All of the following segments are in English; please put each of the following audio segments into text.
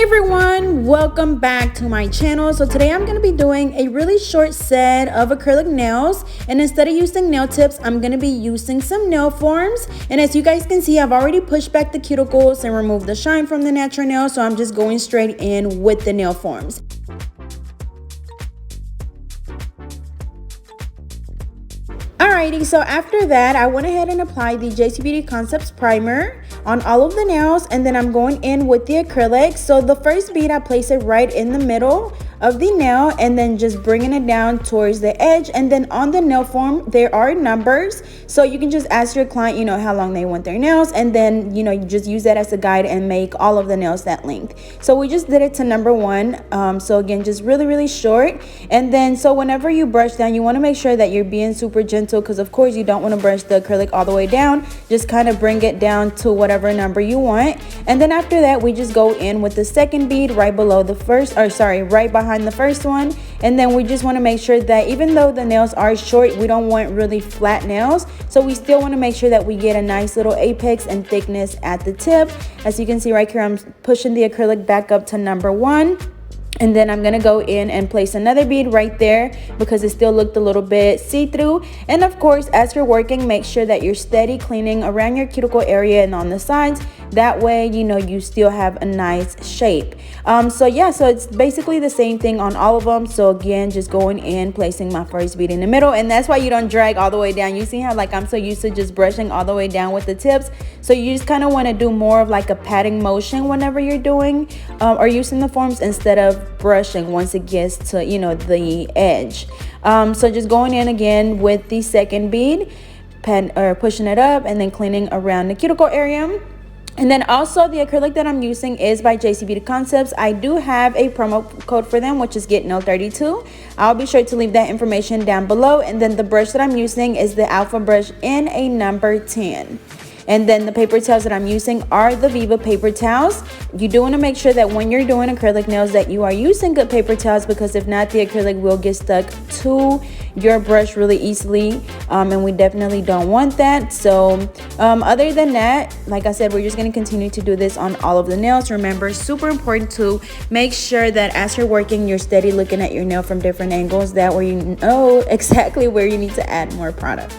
Everyone, welcome back to my channel. So today I'm going to be doing a really short set of acrylic nails, and instead of using nail tips, I'm going to be using some nail forms. And as you guys can see, I've already pushed back the cuticles and removed the shine from the natural nail, so I'm just going straight in with the nail forms. Alrighty, so after that I went ahead and applied the JC Beauty Concepts primer on all of the nails, and then I'm going in with the acrylic. So the first bead, I place it right in the middle of the nail and then just bringing it down towards the edge. And then on the nail form there are numbers, so you can just ask your client, you know, how long they want their nails, and then, you know, you just use that as a guide and make all of the nails that length. So we just did it to number 1. So again, just really short. And then so whenever you brush down, you want to make sure that you're being super gentle, because of course you don't want to brush the acrylic all the way down. Just kind of bring it down to whatever number you want. And then after that we just go in with the second bead right below the first, or sorry, right behind the first one. And then we just want to make sure that even though the nails are short, we don't want really flat nails, so we still want to make sure that we get a nice little apex and thickness at the tip. As you can see right here, I'm pushing the acrylic back up to number 1. And then I'm going to go in and place another bead right there because it still looked a little bit see-through. And of course, as you're working, make sure that you're steady cleaning around your cuticle area and on the sides. That way, you know, you still have a nice shape. So yeah, so it's basically the same thing on all of them. So again, just going in, placing my first bead in the middle. And that's why you don't drag all the way down. You see how like I'm so used to just brushing all the way down with the tips. So you just kind of want to do more of like a patting motion whenever you're doing or using the forms, instead of brushing once it gets to, you know, the edge. So just going in again with the second bead, pushing it up and then cleaning around the cuticle area. And then also the acrylic that I'm using is by JC Beauty Concepts. I do have a promo code for them, which is GetNail32. I'll be sure to leave that information down below. And then the brush that I'm using is the Alpha brush in a number 10. And then the paper towels that I'm using are the Viva paper towels. You do want to make sure that when you're doing acrylic nails that you are using good paper towels, because if not, the acrylic will get stuck to your brush really easily, and we definitely don't want that. So other than that, like I said, we're just going to continue to do this on all of the nails. Remember, super important to make sure that as you're working, you're steady looking at your nail from different angles. That way you know exactly where you need to add more product.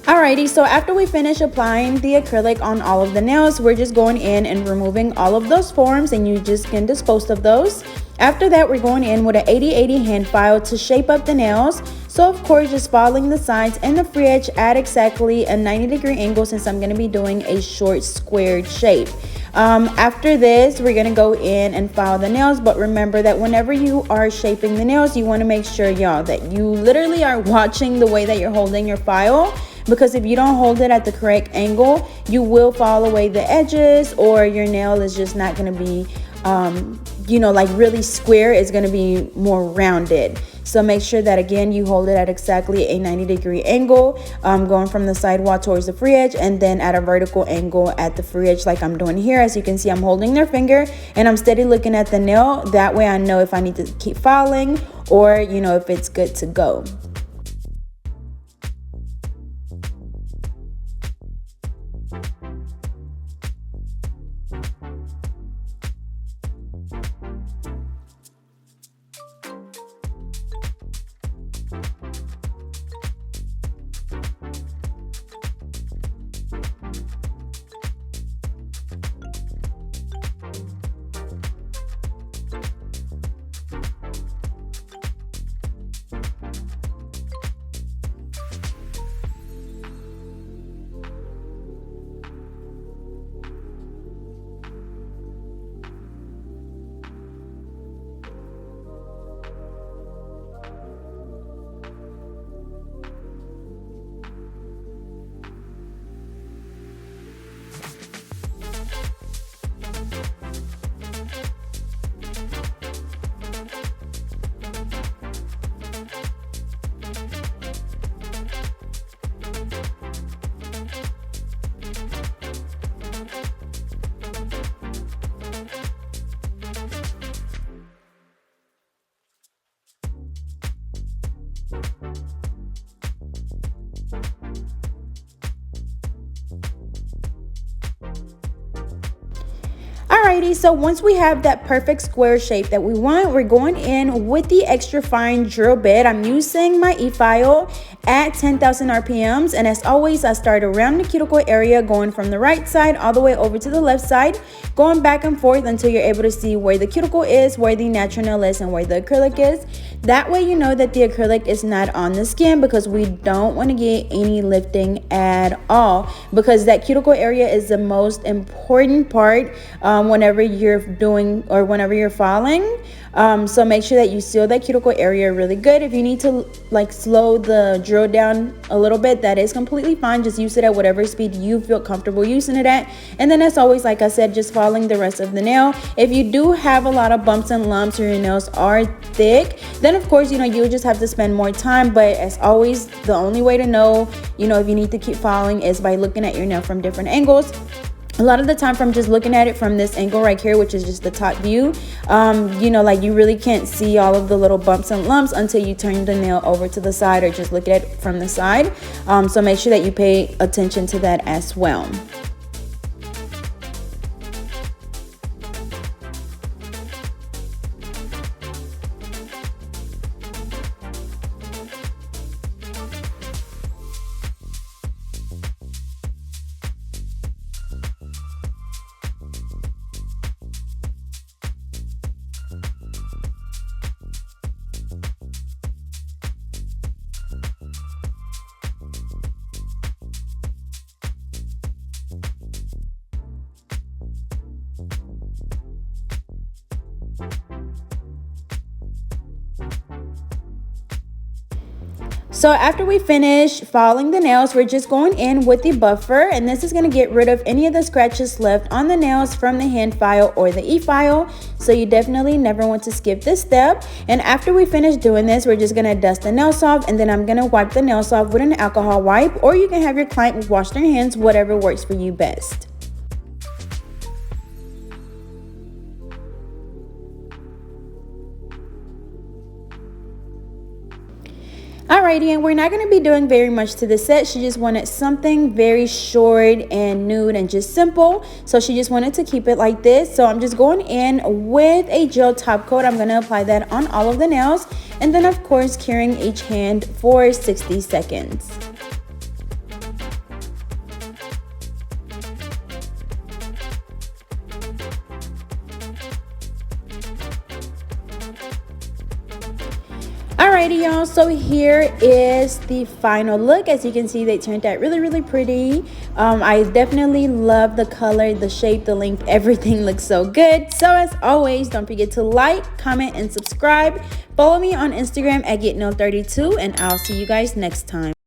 Alrighty, so after we finish applying the acrylic on all of the nails, we're just going in and removing all of those forms, and you just can dispose of those. After that, we're going in with an 80-80 hand file to shape up the nails. So of course, just following the sides and the free edge at exactly a 90-degree angle, since I'm going to be doing a short squared shape. After this, we're going to go in and file the nails, but remember that whenever you are shaping the nails, you want to make sure, y'all, that you literally are watching the way that you're holding your file, because if you don't hold it at the correct angle, you will fall away the edges, or your nail is just not going to be you know, like really square. It's going to be more rounded. So make sure that, again, you hold it at exactly a 90-degree angle, going from the side wall towards the free edge, and then at a vertical angle at the free edge, like I'm doing here. As you can see, I'm holding their finger and I'm steady looking at the nail. That way I know if I need to keep filing, or, you know, if it's good to go. Alrighty, so once we have that perfect square shape that we want, we're going in with the extra fine drill bit. I'm using my e-file at 10,000 RPMs, and as always, I start around the cuticle area, going from the right side all the way over to the left side, going back and forth until you're able to see where the cuticle is, where the natural nail is, and where the acrylic is. That way you know that the acrylic is not on the skin, because we don't want to get any lifting at all, because that cuticle area is the most important part whenever you're doing, or whenever you're filing. So make sure that you seal that cuticle area really good. If you need to like slow the drill drill down a little bit, that is completely fine. Just use it at whatever speed you feel comfortable using it at. And then as always, like I said, just following the rest of the nail. If you do have a lot of bumps and lumps or your nails are thick, then of course, you'll just have to spend more time. But as always, the only way to know, if you need to keep following is by looking at your nail from different angles. A lot of the time from just looking at it from this angle right here, which is just the top view, like you really can't see all of the little bumps and lumps until you turn the nail over to the side or just look at it from the side. So make sure that you pay attention to that as well. So after we finish filing the nails, we're just going in with the buffer, and this is going to get rid of any of the scratches left on the nails from the hand file or the e-file. So you definitely never want to skip this step. And after we finish doing this, we're just going to dust the nails off, and then I'm going to wipe the nails off with an alcohol wipe, or you can have your client wash their hands, whatever works for you best. Alrighty, and we're not going to be doing very much to the set. She just wanted something very short and nude and just simple. So she just wanted to keep it like this. So I'm just going in with a gel top coat. I'm going to apply that on all of the nails. And then, of course, curing each hand for 60 seconds. Alrighty, y'all, so here is the final look. As you can see, they turned out really, really pretty. I definitely love the color, the shape, the length, everything looks so good. So as always, don't forget to like, comment, and subscribe. Follow me on Instagram at GetNail32, and I'll see you guys next time.